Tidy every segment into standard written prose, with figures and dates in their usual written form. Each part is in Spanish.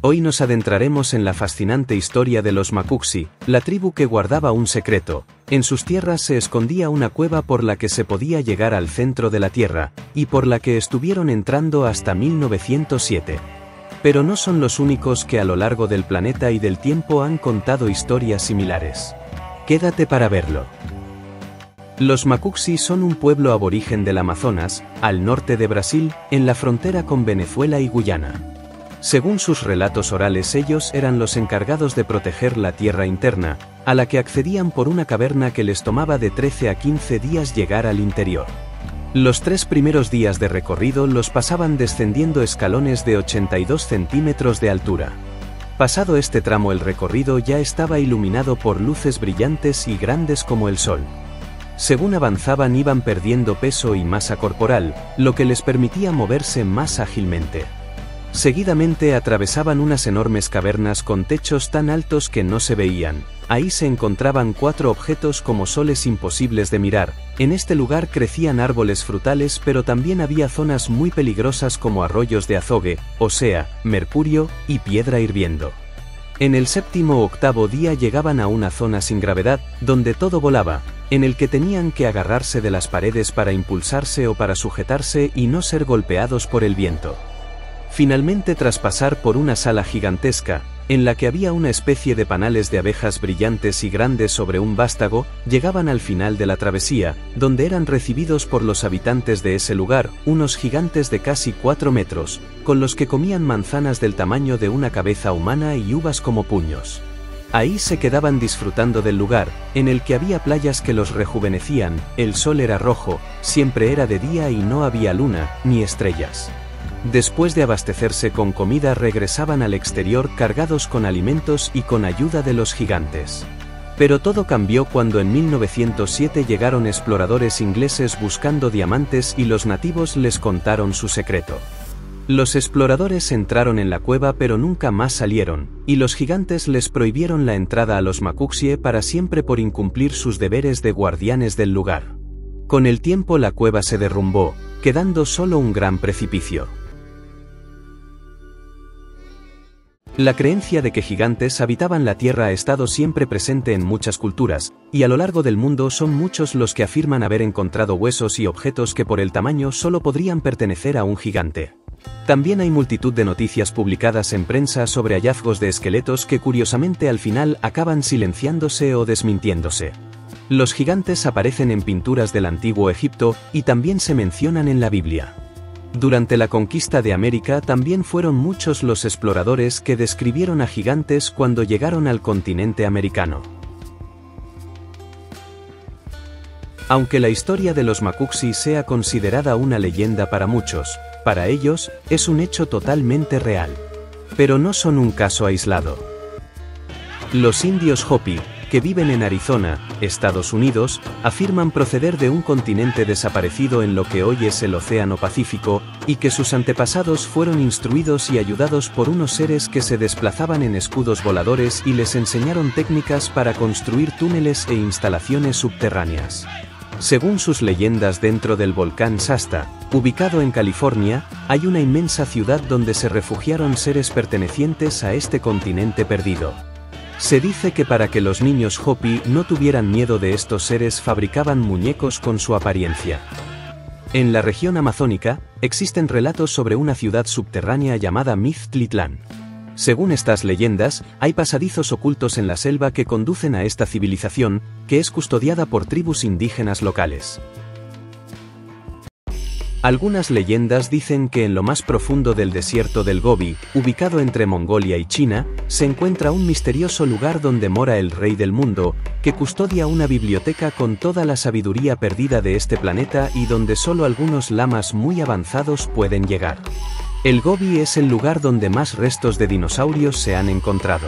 Hoy nos adentraremos en la fascinante historia de los Macuxi, la tribu que guardaba un secreto. En sus tierras se escondía una cueva por la que se podía llegar al centro de la Tierra, y por la que estuvieron entrando hasta 1907. Pero no son los únicos que a lo largo del planeta y del tiempo han contado historias similares. Quédate para verlo. Los Macuxi son un pueblo aborigen del Amazonas, al norte de Brasil, en la frontera con Venezuela y Guyana. Según sus relatos orales, ellos eran los encargados de proteger la tierra interna, a la que accedían por una caverna que les tomaba de 13 a 15 días llegar al interior. Los 3 primeros días de recorrido los pasaban descendiendo escalones de 82 centímetros de altura. Pasado este tramo, el recorrido ya estaba iluminado por luces brillantes y grandes como el sol. Según avanzaban, iban perdiendo peso y masa corporal, lo que les permitía moverse más ágilmente. Seguidamente atravesaban unas enormes cavernas con techos tan altos que no se veían. Ahí se encontraban 4 objetos como soles imposibles de mirar. En este lugar crecían árboles frutales, pero también había zonas muy peligrosas como arroyos de azogue, o sea, mercurio y piedra hirviendo. En el 7º o 8º día llegaban a una zona sin gravedad, donde todo volaba, en el que tenían que agarrarse de las paredes para impulsarse o para sujetarse y no ser golpeados por el viento. Finalmente, tras pasar por una sala gigantesca, en la que había una especie de panales de abejas brillantes y grandes sobre un vástago, llegaban al final de la travesía, donde eran recibidos por los habitantes de ese lugar, unos gigantes de casi 4 metros, con los que comían manzanas del tamaño de una cabeza humana y uvas como puños. Ahí se quedaban disfrutando del lugar, en el que había playas que los rejuvenecían, el sol era rojo, siempre era de día y no había luna, ni estrellas. Después de abastecerse con comida, regresaban al exterior cargados con alimentos y con ayuda de los gigantes. Pero todo cambió cuando en 1907 llegaron exploradores ingleses buscando diamantes y los nativos les contaron su secreto. Los exploradores entraron en la cueva pero nunca más salieron, y los gigantes les prohibieron la entrada a los Macuxi para siempre por incumplir sus deberes de guardianes del lugar. Con el tiempo la cueva se derrumbó, quedando solo un gran precipicio. La creencia de que gigantes habitaban la Tierra ha estado siempre presente en muchas culturas, y a lo largo del mundo son muchos los que afirman haber encontrado huesos y objetos que por el tamaño solo podrían pertenecer a un gigante. También hay multitud de noticias publicadas en prensa sobre hallazgos de esqueletos que curiosamente al final acaban silenciándose o desmintiéndose. Los gigantes aparecen en pinturas del Antiguo Egipto y también se mencionan en la Biblia. Durante la conquista de América también fueron muchos los exploradores que describieron a gigantes cuando llegaron al continente americano. Aunque la historia de los Macuxi sea considerada una leyenda para muchos, para ellos es un hecho totalmente real. Pero no son un caso aislado. Los indios Hopi, que viven en Arizona, Estados Unidos, afirman proceder de un continente desaparecido en lo que hoy es el Océano Pacífico, y que sus antepasados fueron instruidos y ayudados por unos seres que se desplazaban en escudos voladores y les enseñaron técnicas para construir túneles e instalaciones subterráneas. Según sus leyendas, dentro del volcán Shasta, ubicado en California, hay una inmensa ciudad donde se refugiaron seres pertenecientes a este continente perdido. Se dice que para que los niños Hopi no tuvieran miedo de estos seres fabricaban muñecos con su apariencia. En la región amazónica, existen relatos sobre una ciudad subterránea llamada Miztlitlán. Según estas leyendas, hay pasadizos ocultos en la selva que conducen a esta civilización, que es custodiada por tribus indígenas locales. Algunas leyendas dicen que en lo más profundo del desierto del Gobi, ubicado entre Mongolia y China, se encuentra un misterioso lugar donde mora el rey del mundo, que custodia una biblioteca con toda la sabiduría perdida de este planeta y donde solo algunos lamas muy avanzados pueden llegar. El Gobi es el lugar donde más restos de dinosaurios se han encontrado.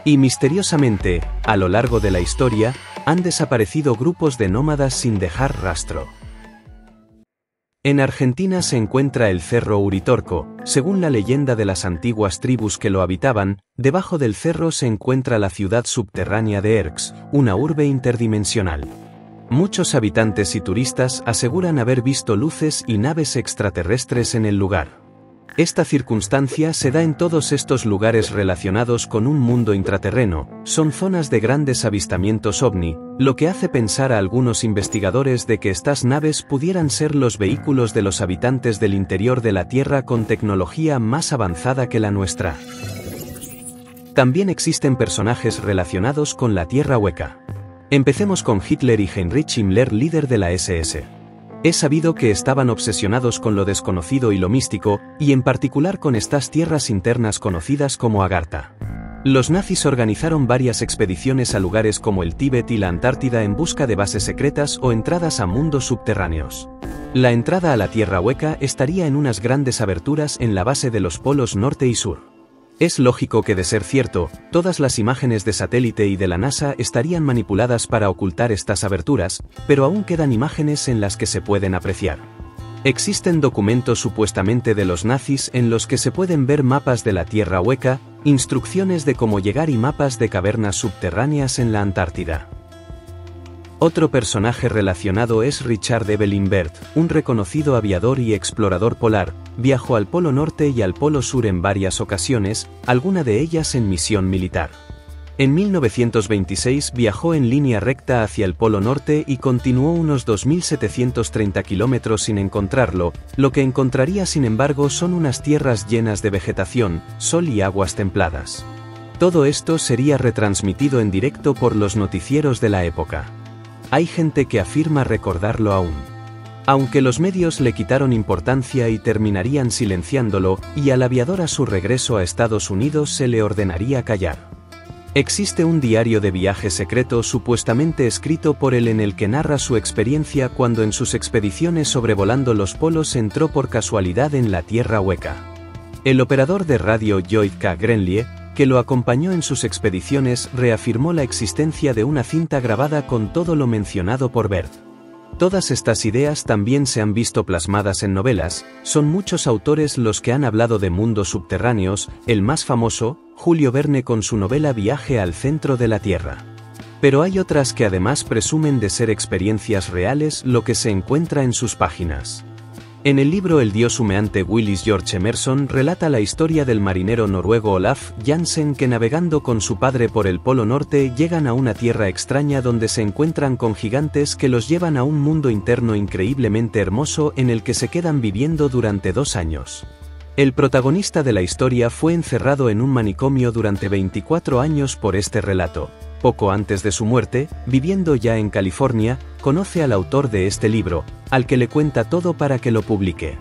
Y misteriosamente, a lo largo de la historia, han desaparecido grupos de nómadas sin dejar rastro. En Argentina se encuentra el Cerro Uritorco. Según la leyenda de las antiguas tribus que lo habitaban, debajo del cerro se encuentra la ciudad subterránea de Erx, una urbe interdimensional. Muchos habitantes y turistas aseguran haber visto luces y naves extraterrestres en el lugar. Esta circunstancia se da en todos estos lugares relacionados con un mundo intraterreno, son zonas de grandes avistamientos ovni, lo que hace pensar a algunos investigadores de que estas naves pudieran ser los vehículos de los habitantes del interior de la Tierra con tecnología más avanzada que la nuestra. También existen personajes relacionados con la Tierra hueca. Empecemos con Hitler y Heinrich Himmler, líder de la SS. Es sabido que estaban obsesionados con lo desconocido y lo místico, y en particular con estas tierras internas conocidas como Agartha. Los nazis organizaron varias expediciones a lugares como el Tíbet y la Antártida en busca de bases secretas o entradas a mundos subterráneos. La entrada a la Tierra hueca estaría en unas grandes aberturas en la base de los polos norte y sur. Es lógico que, de ser cierto, todas las imágenes de satélite y de la NASA estarían manipuladas para ocultar estas aberturas, pero aún quedan imágenes en las que se pueden apreciar. Existen documentos supuestamente de los nazis en los que se pueden ver mapas de la Tierra hueca, instrucciones de cómo llegar y mapas de cavernas subterráneas en la Antártida. Otro personaje relacionado es Richard Evelyn Byrd, un reconocido aviador y explorador polar. Viajó al Polo Norte y al Polo Sur en varias ocasiones, alguna de ellas en misión militar. En 1926 viajó en línea recta hacia el Polo Norte y continuó unos 2.730 kilómetros sin encontrarlo. Lo que encontraría, sin embargo, son unas tierras llenas de vegetación, sol y aguas templadas. Todo esto sería retransmitido en directo por los noticieros de la época. Hay gente que afirma recordarlo aún. Aunque los medios le quitaron importancia y terminarían silenciándolo, y al aviador a su regreso a Estados Unidos se le ordenaría callar. Existe un diario de viaje secreto supuestamente escrito por él en el que narra su experiencia cuando en sus expediciones sobrevolando los polos entró por casualidad en la Tierra hueca. El operador de radio Lloyd K. Grenlie, que lo acompañó en sus expediciones, reafirmó la existencia de una cinta grabada con todo lo mencionado por Byrd. Todas estas ideas también se han visto plasmadas en novelas, son muchos autores los que han hablado de mundos subterráneos, el más famoso, Julio Verne con su novela Viaje al centro de la Tierra. Pero hay otras que además presumen de ser experiencias reales lo que se encuentra en sus páginas. En el libro El dios humeante, Willis George Emerson relata la historia del marinero noruego Olaf Jansen que, navegando con su padre por el Polo Norte, llegan a una tierra extraña donde se encuentran con gigantes que los llevan a un mundo interno increíblemente hermoso en el que se quedan viviendo durante 2 años. El protagonista de la historia fue encerrado en un manicomio durante 24 años por este relato. Poco antes de su muerte, viviendo ya en California, conoce al autor de este libro, al que le cuenta todo para que lo publique.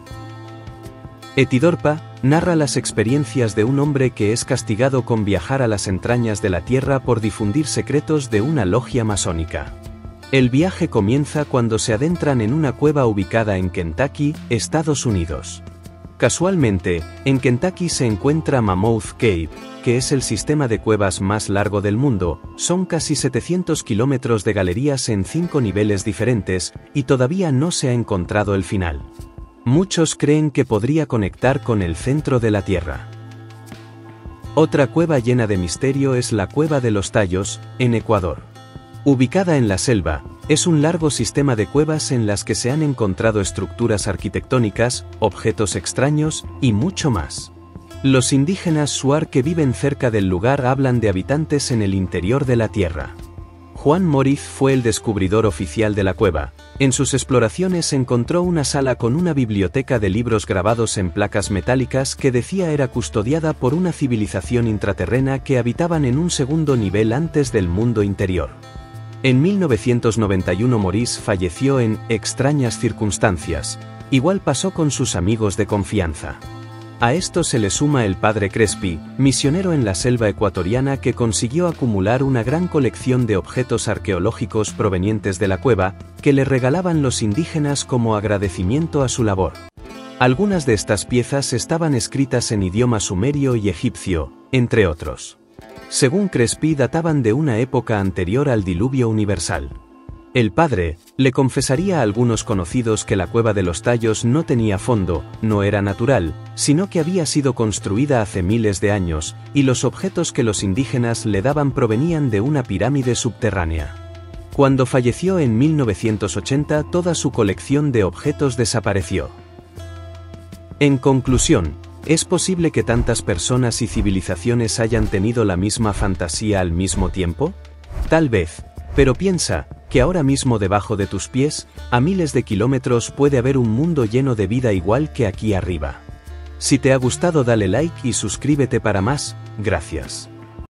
Etidorpa narra las experiencias de un hombre que es castigado con viajar a las entrañas de la Tierra por difundir secretos de una logia masónica. El viaje comienza cuando se adentran en una cueva ubicada en Kentucky, Estados Unidos. Casualmente, en Kentucky se encuentra Mammoth Cave, que es el sistema de cuevas más largo del mundo, son casi 700 kilómetros de galerías en 5 niveles diferentes, y todavía no se ha encontrado el final. Muchos creen que podría conectar con el centro de la Tierra. Otra cueva llena de misterio es la Cueva de los Tallos, en Ecuador. Ubicada en la selva, es un largo sistema de cuevas en las que se han encontrado estructuras arquitectónicas, objetos extraños, y mucho más. Los indígenas Shuar que viven cerca del lugar hablan de habitantes en el interior de la Tierra. Juan Moriz fue el descubridor oficial de la cueva. En sus exploraciones encontró una sala con una biblioteca de libros grabados en placas metálicas que decía era custodiada por una civilización intraterrena que habitaban en un segundo nivel antes del mundo interior. En 1991 Maurice falleció en extrañas circunstancias. Igual pasó con sus amigos de confianza. A esto se le suma el padre Crespi, misionero en la selva ecuatoriana que consiguió acumular una gran colección de objetos arqueológicos provenientes de la cueva, que le regalaban los indígenas como agradecimiento a su labor. Algunas de estas piezas estaban escritas en idioma sumerio y egipcio, entre otros. Según Crespi, databan de una época anterior al diluvio universal. El padre le confesaría a algunos conocidos que la Cueva de los Tallos no tenía fondo, no era natural, sino que había sido construida hace miles de años, y los objetos que los indígenas le daban provenían de una pirámide subterránea. Cuando falleció en 1980, toda su colección de objetos desapareció. En conclusión, ¿Es posible que tantas personas y civilizaciones hayan tenido la misma fantasía al mismo tiempo? Tal vez, pero piensa, que ahora mismo debajo de tus pies, a miles de kilómetros puede haber un mundo lleno de vida igual que aquí arriba. Si te ha gustado dale like y suscríbete para más, gracias.